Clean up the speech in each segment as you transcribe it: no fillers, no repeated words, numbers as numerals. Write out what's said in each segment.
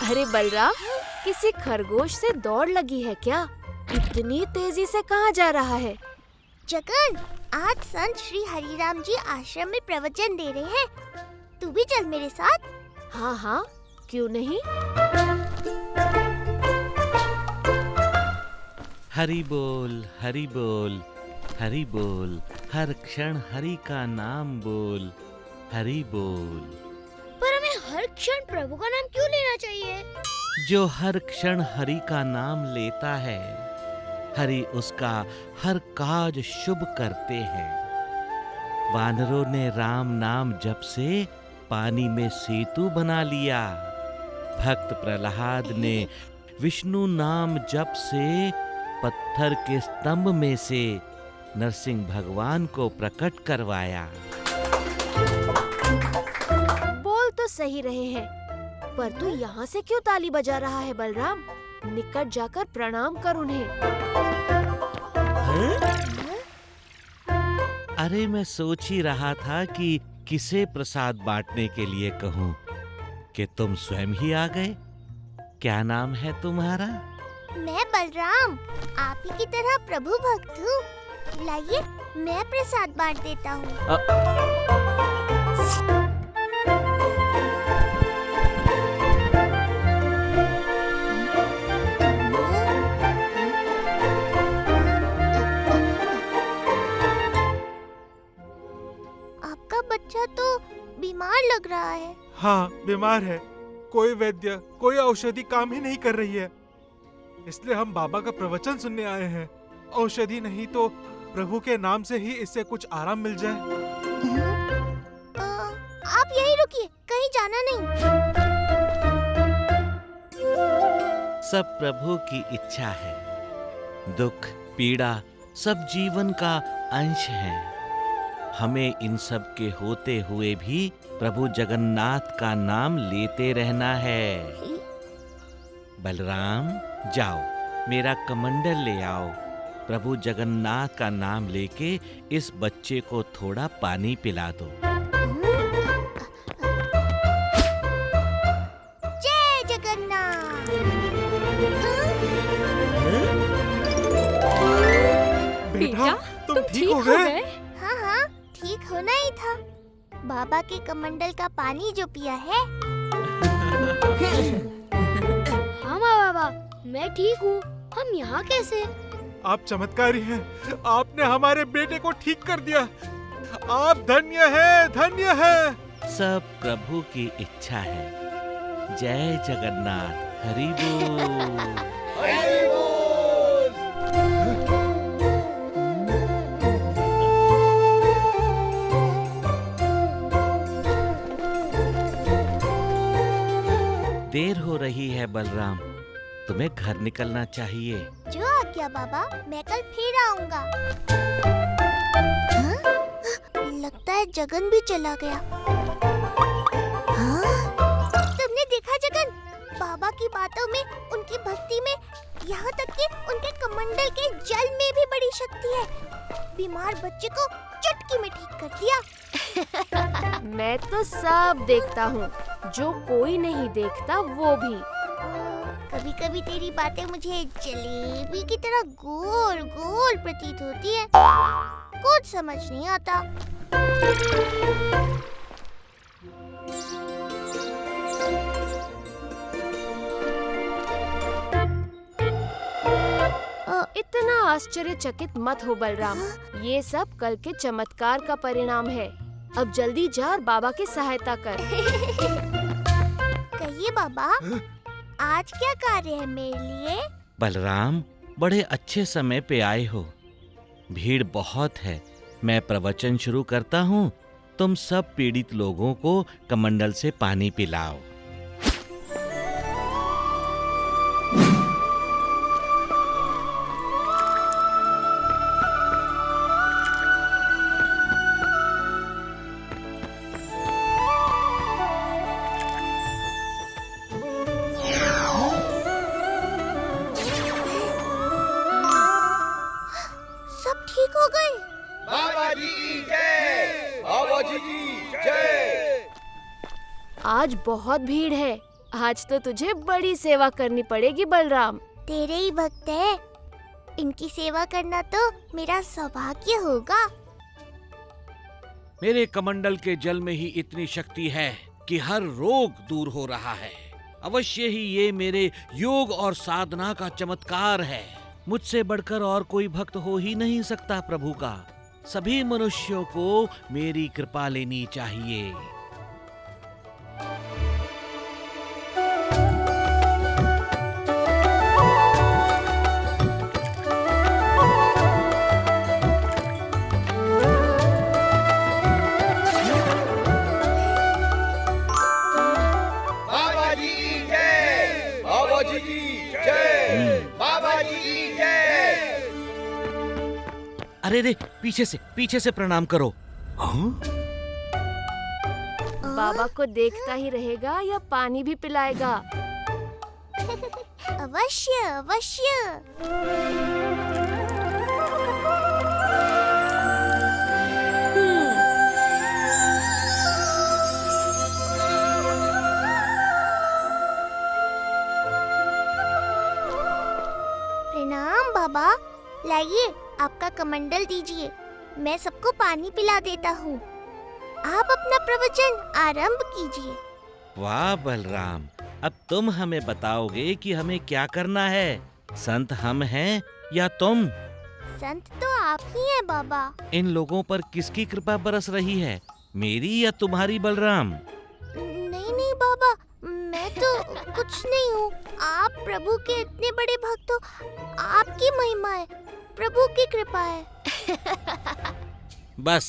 अरे बलराम, किसी खरगोश से दौड़ लगी है क्या? इतनी तेजी से कहाँ जा रहा है? जगन, आज संत श्री हरिराम जी आश्रम में प्रवचन दे रहे हैं। तू भी चल मेरे साथ। हाँ हाँ, क्यों नहीं। हरि बोल, हरि बोल, हरि बोल, हर क्षण हरि का नाम बोल, हरि बोल। पर हमें हर क्षण प्रभु का नाम क्यों लेना चाहिए? जो हर क्षण हरि का नाम लेता है, हरि उसका हर काज शुभ करते हैं। वानरों ने राम नाम जप से पानी में सेतु बना लिया। भक्त प्रहलाद ने विष्णु नाम जप से पत्थर के स्तंभ में से नरसिंह भगवान को प्रकट करवाया। बोल तो सही रहे हैं, पर तू यहाँ से क्यों ताली बजा रहा है बलराम? निकट जाकर प्रणाम कर उन्हें। अरे मैं सोच ही रहा था कि किसे प्रसाद बांटने के लिए कहूँ कि तुम स्वयं ही आ गए। क्या नाम है तुम्हारा? मैं बलराम, आप ही की तरह प्रभु भक्त हूँ। लाइए, मैं प्रसाद बांट देता हूँ। आपका बच्चा तो बीमार लग रहा है। हाँ, बीमार है। कोई वैद्य, कोई औषधि काम ही नहीं कर रही है। इसलिए हम बाबा का प्रवचन सुनने आए हैं। औषधि नहीं तो प्रभु के नाम से ही इससे कुछ आराम मिल जाए। आप यहीं रुकिए, कहीं जाना नहीं। सब प्रभु की इच्छा है। दुख, पीड़ा सब जीवन का अंश है। हमें इन सब के होते हुए भी प्रभु जगन्नाथ का नाम लेते रहना है। बलराम, जाओ मेरा कमंडल ले आओ। प्रभु जगन्नाथ का नाम लेके इस बच्चे को थोड़ा पानी पिला दो। जय जगन्नाथ। बेटा, तुम ठीक हो गए? हाँ हाँ, ठीक होना ही था। बाबा के कमंडल का पानी जो पिया है। हाँ बाबा, मैं ठीक हूँ। हम यहाँ कैसे? आप चमत्कारी हैं। आपने हमारे बेटे को ठीक कर दिया। आप धन्य हैं, धन्य हैं। सब प्रभु की इच्छा है। जय जगन्नाथ। हरि बोल। हरि बोल। देर हो रही है बलराम, तुम्हें घर निकलना चाहिए। जो आज्ञा बाबा, मैं कल फिर आऊंगा। हाँ? लगता है जगन भी चला गया। हाँ? तुमने देखा जगन? बाबा की बातों में, उनकी भक्ति में, यहाँ तक कि उनके कमंडल के जल में भी बड़ी शक्ति है। बीमार बच्चे को चुटकी में ठीक कर दिया। मैं तो सब देखता हूँ, जो कोई नहीं देखता वो भी। कभी कभी तेरी बातें मुझे जलेबी की तरह गोल गोल प्रतीत होती है। कुछ समझ नहीं आता। इतना आश्चर्यचकित मत हो बलराम। ये सब कल के चमत्कार का परिणाम है। अब जल्दी जा और बाबा की सहायता कर। कहिए बाबा, आज क्या कार्य है मेरे लिए? बलराम, बड़े अच्छे समय पे आए हो। भीड़ बहुत है। मैं प्रवचन शुरू करता हूँ। तुम सब पीड़ित लोगों को कमंडल से पानी पिलाओ। सब ठीक हो गए? बाबा जी की जय, बाबा जी की जय। आज बहुत भीड़ है। आज तो तुझे बड़ी सेवा करनी पड़ेगी बलराम। तेरे ही भक्त है, इनकी सेवा करना तो मेरा सौभाग्य होगा। मेरे कमंडल के जल में ही इतनी शक्ति है कि हर रोग दूर हो रहा है। अवश्य ही ये मेरे योग और साधना का चमत्कार है। मुझसे बढ़कर और कोई भक्त हो ही नहीं सकता प्रभु का। सभी मनुष्यों को मेरी कृपा लेनी चाहिए। बाबा जी की जय, बाबा जी की जय, बाबा जी की जय। अरे रे, पीछे से प्रणाम करो। बाबा को देखता ही रहेगा या पानी भी पिलाएगा? अवश्य अवश्य। प्रणाम बाबा। लाइए आपका कमंडल दीजिए, मैं सबको पानी पिला देता हूँ। आप अपना प्रवचन आरंभ कीजिए। वाह बलराम, अब तुम हमें बताओगे कि हमें क्या करना है। संत हम हैं या तुम? संत तो आप ही हैं बाबा। इन लोगों पर किसकी कृपा बरस रही है, मेरी या तुम्हारी बलराम? नहीं नहीं बाबा, मैं तो कुछ नहीं हूँ। आप प्रभु के इतने बड़े भक्त हो, आपकी महिमा है, प्रभु की कृपा है। बस,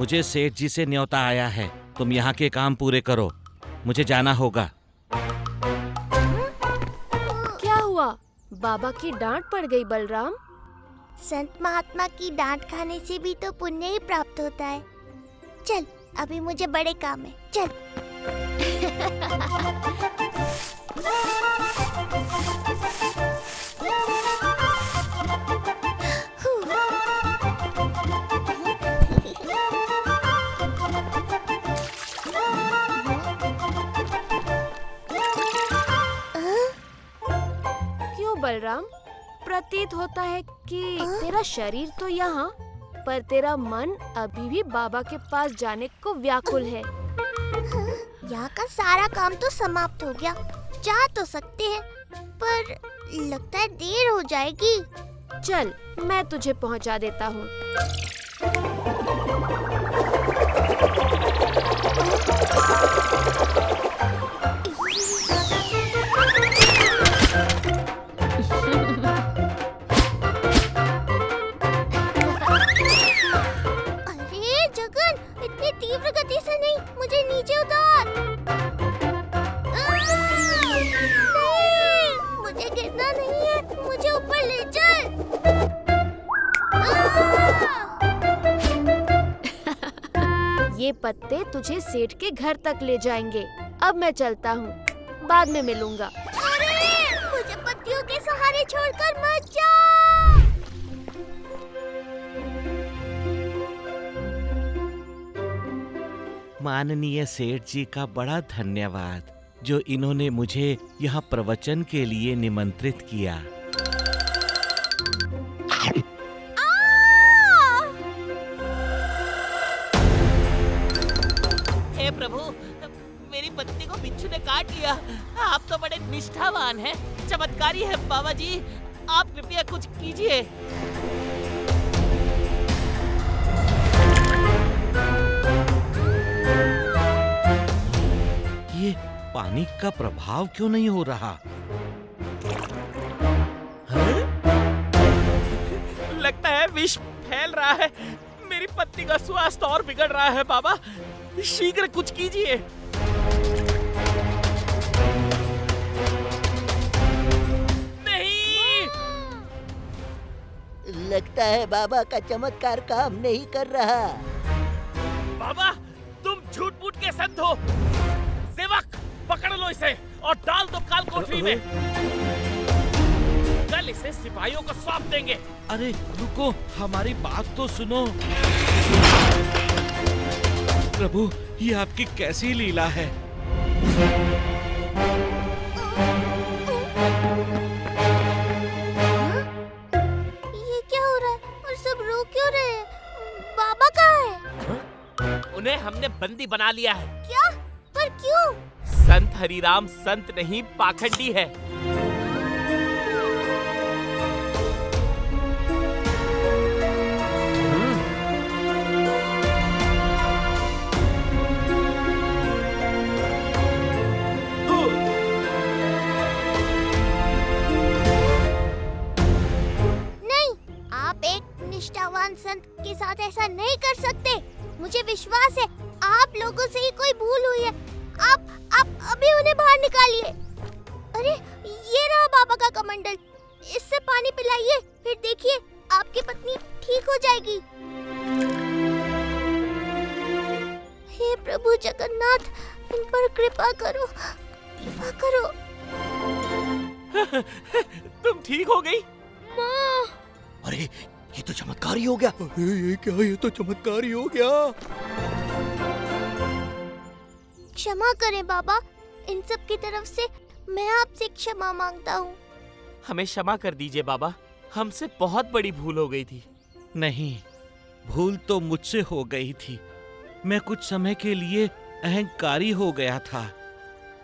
मुझे सेठ जी से न्योता आया है। तुम यहाँ के काम पूरे करो, मुझे जाना होगा। क्या हुआ? बाबा की डांट पड़ गई बलराम? संत महात्मा की डांट खाने से भी तो पुण्य ही प्राप्त होता है। चल, अभी मुझे बड़े काम है, चल। क्यों बलराम? प्रतीत होता है कि तेरा शरीर तो यहाँ, पर तेरा मन अभी भी बाबा के पास जाने को व्याकुल है। यहाँ का सारा काम तो समाप्त हो गया, जा तो सकते हैं, पर लगता है देर हो जाएगी। चल, मैं तुझे पहुँचा देता हूँ। अरे जगन, इतनी तीव्र गति से नहीं, मुझे नीचे उतार। नहीं, मुझे गिरना नहीं है, मुझे ऊपर ले चल। ये पत्ते तुझे सेठ के घर तक ले जाएंगे। अब मैं चलता हूँ, बाद में मिलूंगा। अरे, मुझे पत्तियों के सहारे छोड़कर मत जा। माननीय सेठ जी का बड़ा धन्यवाद, जो इन्होंने मुझे यहाँ प्रवचन के लिए निमंत्रित किया। हे प्रभु, मेरी पत्नी को बिच्छू ने काट लिया। आप तो बड़े निष्ठावान हैं, चमत्कारी है बाबा जी। आप कृपया कुछ कीजिए। ये पानी का प्रभाव क्यों नहीं हो रहा? लगता है विष फैल रहा है। मेरी पत्नी का स्वास्थ्य और बिगड़ रहा है बाबा, शीघ्र कुछ कीजिए। नहीं, लगता है बाबा का चमत्कार काम नहीं कर रहा। बाबा तुम झूठ मूठ के संत हो। सेवक पकड़ लो इसे और डाल दो काल कोठरी में। कल इसे सिपाहियों को सौंप देंगे। अरे रुको, हमारी बात तो सुनो। प्रभु, ये आपकी कैसी लीला है? ये क्या हो रहा है और सब रो क्यों रहे हैं? बाबा कहाँ है? उन्हें हमने बंदी बना लिया है। क्या? पर क्यों? संत हरिराम संत नहीं पाखंडी है। नहीं, आप एक निष्ठावान संत के साथ ऐसा नहीं कर सकते। मुझे विश्वास है आप लोगों से ही कोई भूल हुई है। आप अभी उन्हें बाहर निकालिए। अरे ये रहा बाबा का कमंडल, इससे पानी पिलाइए, फिर देखिए आपकी पत्नी ठीक हो जाएगी। हे प्रभु जगन्नाथ, इन पर कृपा करो, कृपा करो। तुम ठीक हो गई? माँ, अरे ये तो चमत्कार ही हो गया। अरे ये क्या, ये तो चमत्कार ही हो गया। क्षमा करें बाबा, इन सब की तरफ से मैं आपसे क्षमा मांगता हूँ। हमें क्षमा कर दीजिए बाबा, हमसे बहुत बड़ी भूल हो गई थी। नहीं, भूल तो मुझसे हो गई थी। मैं कुछ समय के लिए अहंकारी हो गया था।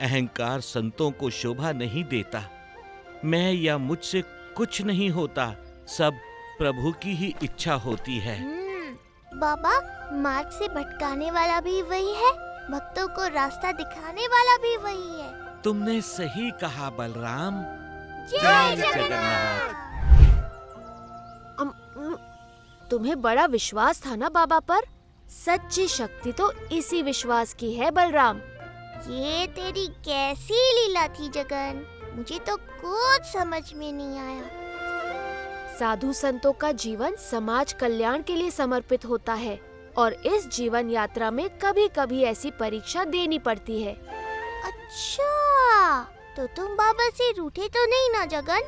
अहंकार संतों को शोभा नहीं देता। मैं या मुझसे कुछ नहीं होता, सब प्रभु की ही इच्छा होती है। बाबा, मार्ग से भटकाने वाला भी वही है, भक्तों को रास्ता दिखाने वाला भी वही है। तुमने सही कहा बलराम। जय जगन्नाथ। तुम्हें बड़ा विश्वास था ना बाबा पर? सच्ची शक्ति तो इसी विश्वास की है बलराम। ये तेरी कैसी लीला थी जगन, मुझे तो कुछ समझ में नहीं आया। साधु संतों का जीवन समाज कल्याण के लिए समर्पित होता है और इस जीवन यात्रा में कभी-कभी ऐसी परीक्षा देनी पड़ती है। अच्छा, तो तुम बाबा से रूठे तो नहीं ना जगन?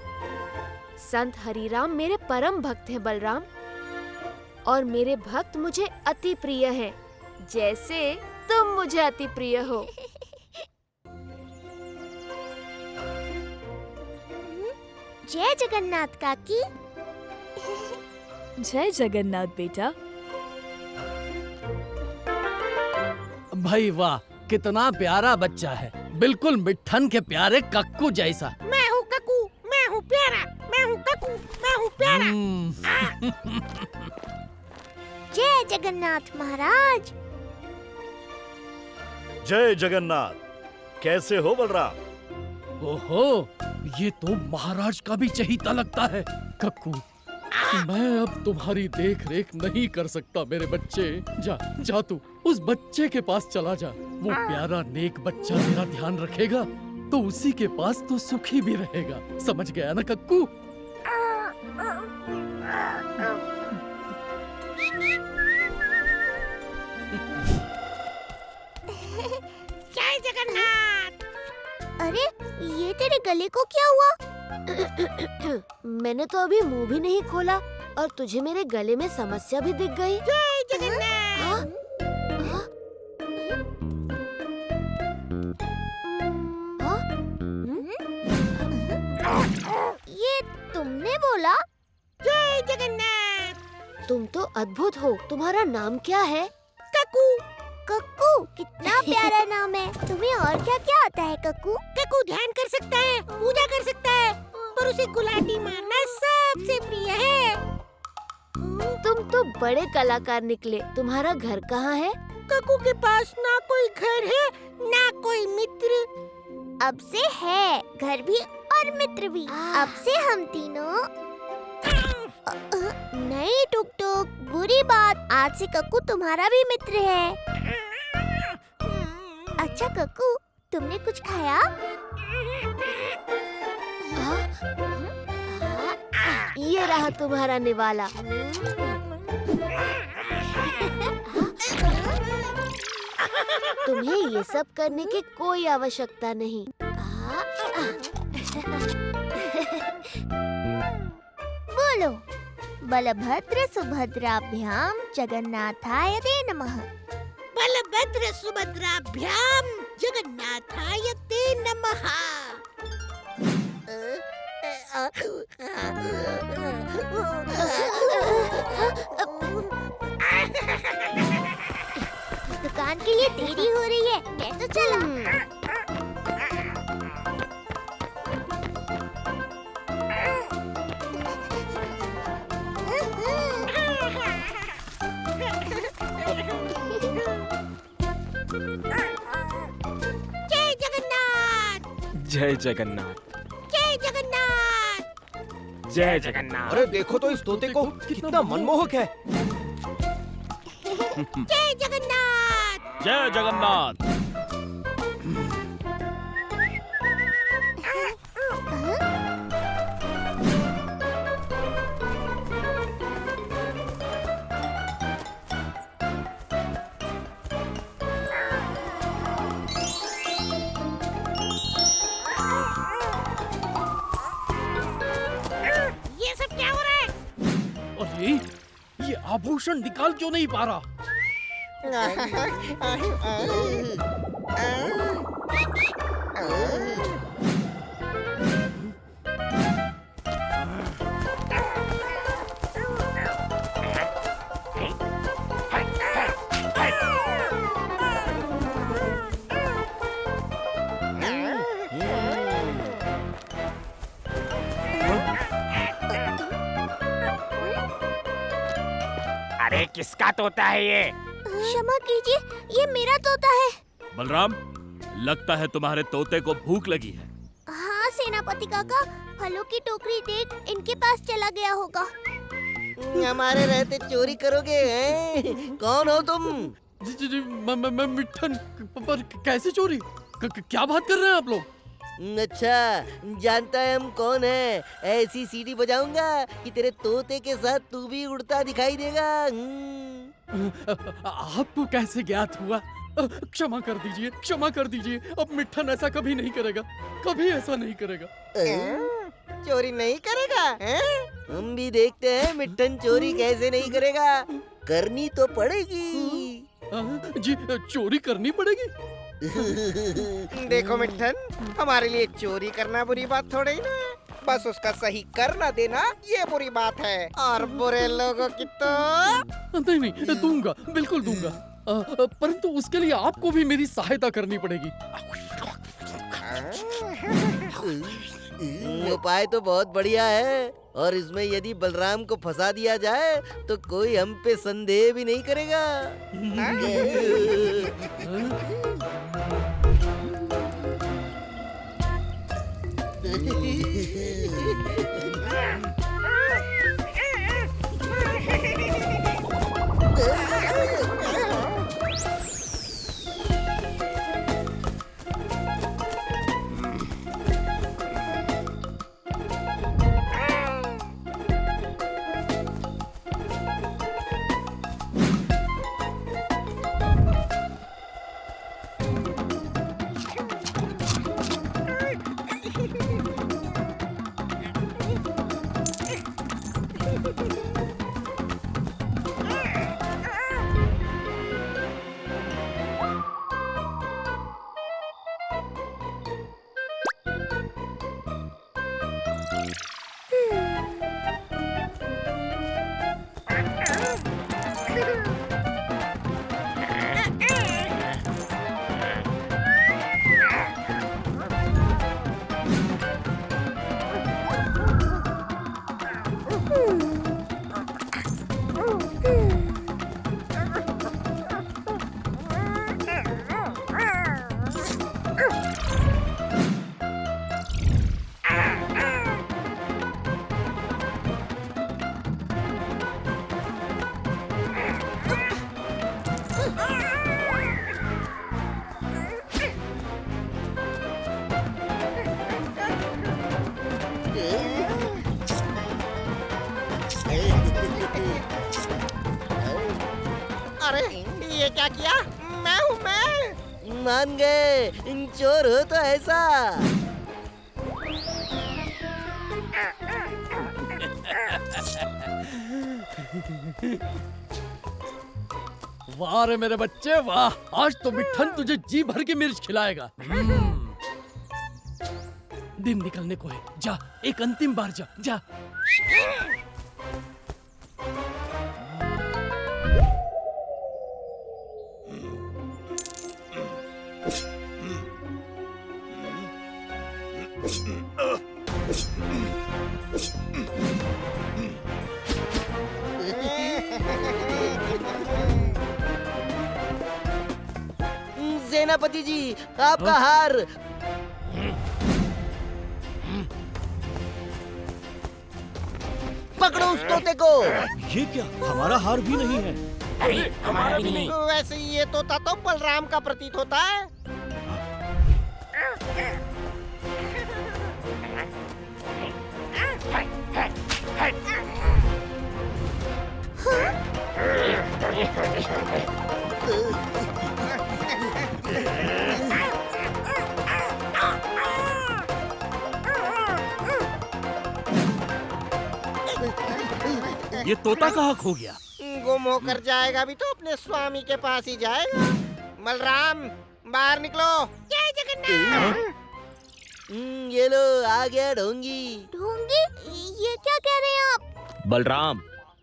संत हरिराम मेरे परम भक्त हैं बलराम, और मेरे भक्त मुझे अति प्रिय हैं, जैसे तुम मुझे अति प्रिय हो। जय जगन्नाथ काकी। जय जगन्नाथ बेटा। भाई वाह, कितना प्यारा बच्चा है, बिल्कुल मिट्ठन के प्यारे कक्कू जैसा। मैं हूँ कक्कू, मैं हूँ प्यारा, मैं हूँ कक्कू, मैं हूँ प्यारा। जय जगन्नाथ महाराज। जय जगन्नाथ। कैसे हो बलराम? ओहो, ये तो महाराज का भी चहीता लगता है। कक्कू, मैं अब तुम्हारी देख रेख नहीं कर सकता मेरे बच्चे। जा जा, तू उस बच्चे के पास चला जा। वो प्यारा नेक बच्चा तेरा ध्यान रखेगा तो उसी के पास तो सुखी भी रहेगा। समझ गया ना कक्कू? जय जगन्नाथ। अरे ये तेरे गले को क्या हुआ? मैंने तो अभी मुंह भी नहीं खोला और तुझे मेरे गले में समस्या भी दिख गई। जय जगन्नाथ। हाँ? हाँ? ये तुमने बोला? जय जगन्नाथ। तुम तो अद्भुत हो। तुम्हारा नाम क्या है? कक्कू। कक्कू, कितना प्यारा नाम है। तुम्हें और क्या क्या आता है कक्कू? कक्कू ध्यान कर सकता है, पूजा कर सकता है, पर उसे गुलाटी मारना सबसे प्रिय है। तुम तो बड़े कलाकार निकले। तुम्हारा घर कहाँ है? कक्कू के पास ना कोई घर है, ना कोई मित्र। अब से है घर भी और मित्र भी। अब से हम तीनों नहीं टुक टुक, बुरी बात। आज से कक्कू तुम्हारा भी मित्र है। अच्छा कक्कू, तुमने कुछ खाया? ये रहा तुम्हारा निवाला। तुम्हें ये सब करने की कोई आवश्यकता नहीं। बोलो, बलभद्र सुभद्राभ्याम जगन्नाथाय ते नमः। बलभद्र सुभद्राभ्याम जगन्नाथाय ते नमः। दुकान के लिए देरी हो रही है, मैं तो चला। जय जगन्नाथ, जय जगन्नाथ, जय जगन्नाथ। जय जगन्नाथ। अरे देखो तो इस तोते को कितना मनमोहक है। जय जगन्नाथ। जय जगन्नाथ। ये सब क्या हो रहा है? अरे ये आभूषण निकाल क्यों नहीं पा रहा? अरे किसका तोता है ये? क्षमा कीजिए, ये मेरा तोता है। बलराम, लगता है तुम्हारे तोते को भूख लगी है। हाँ सेनापति काका, फलों की टोकरी देख इनके पास चला गया होगा। हमारे रहते चोरी करोगे हैं? कौन हो तुम? जी, मैं मिठन। पर कैसे चोरी? क्या बात कर रहे हैं आप लोग? अच्छा, जानता है हम कौन है? ऐसी सीटी बजाऊंगा कि तेरे तोते के साथ तू भी उड़ता दिखाई देगा। आपको कैसे ज्ञात हुआ? क्षमा कर दीजिए, क्षमा कर दीजिए। अब मिठन ऐसा कभी नहीं करेगा, कभी ऐसा नहीं करेगा। चोरी नहीं करेगा हैं? हम भी देखते हैं मिठन चोरी कैसे नहीं करेगा। करनी तो पड़ेगी। जी, चोरी करनी पड़ेगी। देखो मिठन, हमारे लिए चोरी करना बुरी बात थोड़ी ना, बस उसका सही कर ना देना ये बुरी बात है। और बुरे लोगों की तो नहीं, दूंगा, बिल्कुल दूंगा। परंतु उसके लिए आपको भी मेरी सहायता करनी पड़ेगी। उपाय तो बहुत बढ़िया है, और इसमें यदि बलराम को फंसा दिया जाए तो कोई हम पे संदेह भी नहीं करेगा। अरे ये क्या किया? मैं हूँ मैं। मान गए, चोर हो तो ऐसा। वाह रे मेरे बच्चे वाह, आज तो मिट्ठन तुझे जी भर की मिर्च खिलाएगा। दिन निकलने को है, जा एक अंतिम बार जा जा। सेनापति जी, आपका हार। पकड़ो उस तोते को। ये क्या, हमारा हार भी नहीं है। अरे हमारा भी नहीं। वैसे ये तोता तो बलराम का प्रतीत होता है। ये तोता कहाँ खो गया? गुम होकर जाएगा भी तो अपने स्वामी के पास ही जाएगा। बलराम, बाहर निकलो। जय जगन्नाथ। ये लो, आ गया ढोंगी। ढोंगी? ये क्या कह रहे हैं आप? बलराम,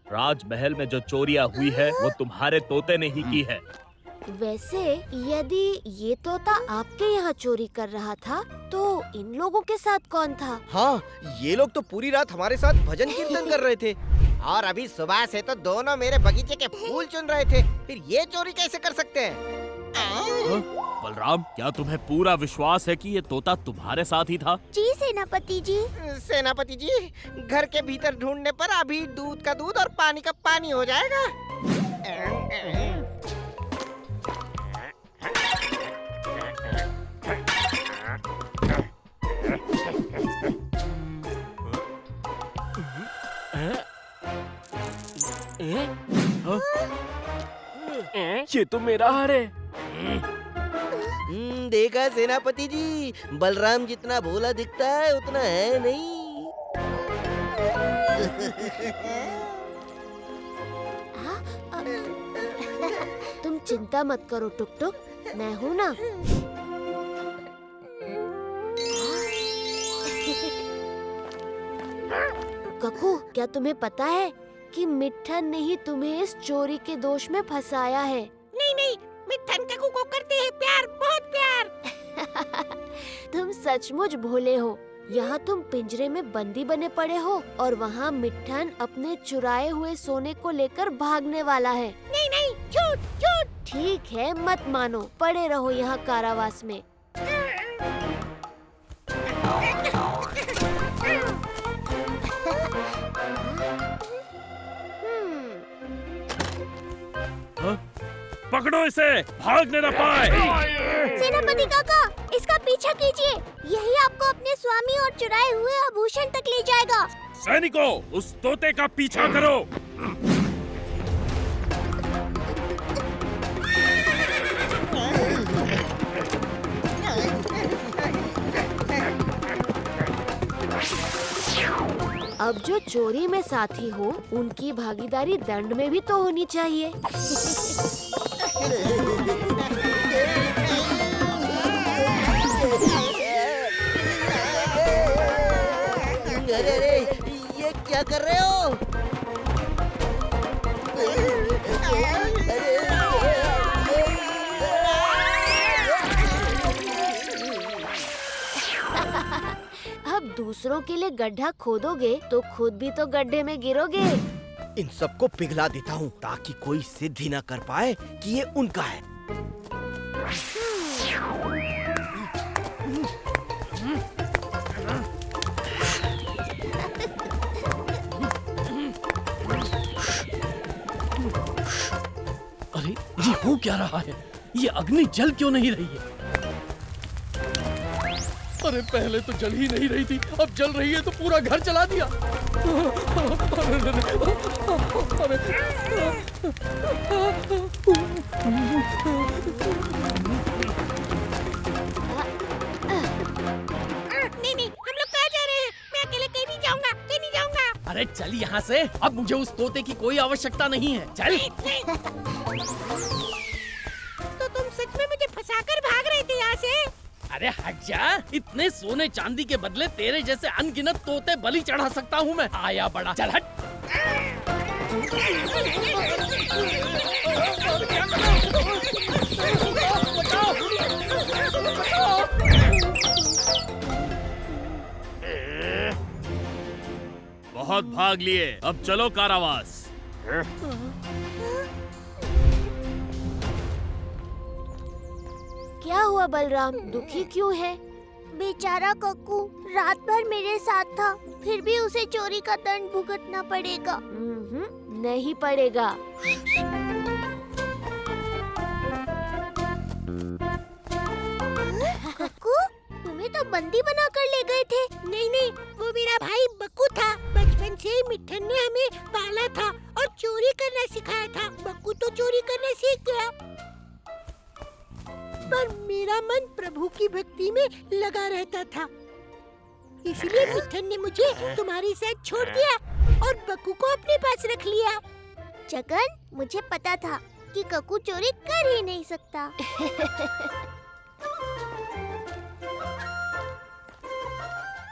राजमहल में जो चोरियां हुई है वो तुम्हारे तोते ने ही की है। वैसे यदि ये तोता आपके यहाँ चोरी कर रहा था तो इन लोगों के साथ कौन था? हाँ, ये लोग तो पूरी रात हमारे साथ भजन कीर्तन कर रहे थे और अभी सुबह से तो दोनों मेरे बगीचे के फूल चुन रहे थे। फिर ये चोरी कैसे कर सकते हैं? बलराम, क्या तुम्हें पूरा विश्वास है कि ये तोता तुम्हारे साथ ही था? जी सेनापति जी। सेनापति जी, घर के भीतर ढूंढने पर अभी दूध का दूध और पानी का पानी हो जाएगा। ये तो मेरा हार है। देखा सेनापति जी, बलराम जितना भोला दिखता है उतना है नहीं। तुम चिंता मत करो टुक टुक, मैं हूँ ना। ककू, क्या तुम्हें पता है कि मिट्ठन ने ही तुम्हें इस चोरी के दोष में फंसाया है? नहीं नहीं, मिट्ठन ककू को करते हैं प्यार, बहुत प्यार। तुम सचमुच भोले हो। यहाँ तुम पिंजरे में बंदी बने पड़े हो और वहाँ मिट्ठन अपने चुराए हुए सोने को लेकर भागने वाला है। नहीं नहीं, झूठ झूठ। ठीक है, मत मानो, पड़े रहो यहाँ कारावास में। पकड़ो इसे, भागने न पाए। सेनापति काका, इसका पीछा कीजिए, यही आपको अपने स्वामी और चुराए हुए आभूषण तक ले जाएगा। सैनिकों, उस तोते का पीछा करो। अब जो चोरी में साथी हो, उनकी भागीदारी दंड में भी तो होनी चाहिए। अरे ये क्या कर रहे हो? अब दूसरों के लिए गड्ढा खोदोगे तो खुद भी तो गड्ढे में गिरोगे। इन सबको पिघला देता हूँ ताकि कोई सिद्ध ही न कर पाए कि ये उनका है। अरे ये हो क्या रहा है? ये अग्नि जल क्यों नहीं रही है? अरे पहले तो जल ही नहीं रही थी, अब जल रही है तो पूरा घर जला दिया। नहीं नहीं, हम लोग कहाँ जा रहे हैं? मैं अकेले कहीं नहीं जाऊंगा, कहीं नहीं जाऊंगा। अरे चल यहाँ से, अब मुझे उस तोते की कोई आवश्यकता नहीं है। चल। तो तुम सच में मुझे फंसाकर भाग रहे थे यहाँ से? अरे हट जा, इतने सोने चांदी के बदले तेरे जैसे अनगिनत तोते बलि चढ़ा सकता हूँ मैं। आया बड़ा, चल हट। बहुत भाग लिए, अब चलो कारावास। क्या हुआ बलराम, दुखी क्यों है? बेचारा कक्कू रात भर मेरे साथ था, फिर भी उसे चोरी का दंड भुगतना पड़ेगा। नहीं पड़ेगा। कक्कू, तुम्हें तो बंदी बनाकर ले गए थे। नहीं, वो मेरा भाई बक्कू था। बचपन से ही मिट्ठन ने हमें पाला था और चोरी करना सिखाया था। बक्कू तो चोरी करना सीख गया, पर मेरा मन प्रभु की भक्ति में लगा रहता था। इसलिए मिट्ठन ने मुझे तुम्हारे साथ छोड़ दिया और बक्कू को अपने पास रख लिया। जगन, मुझे पता था कि कक्कू चोरी कर ही नहीं सकता।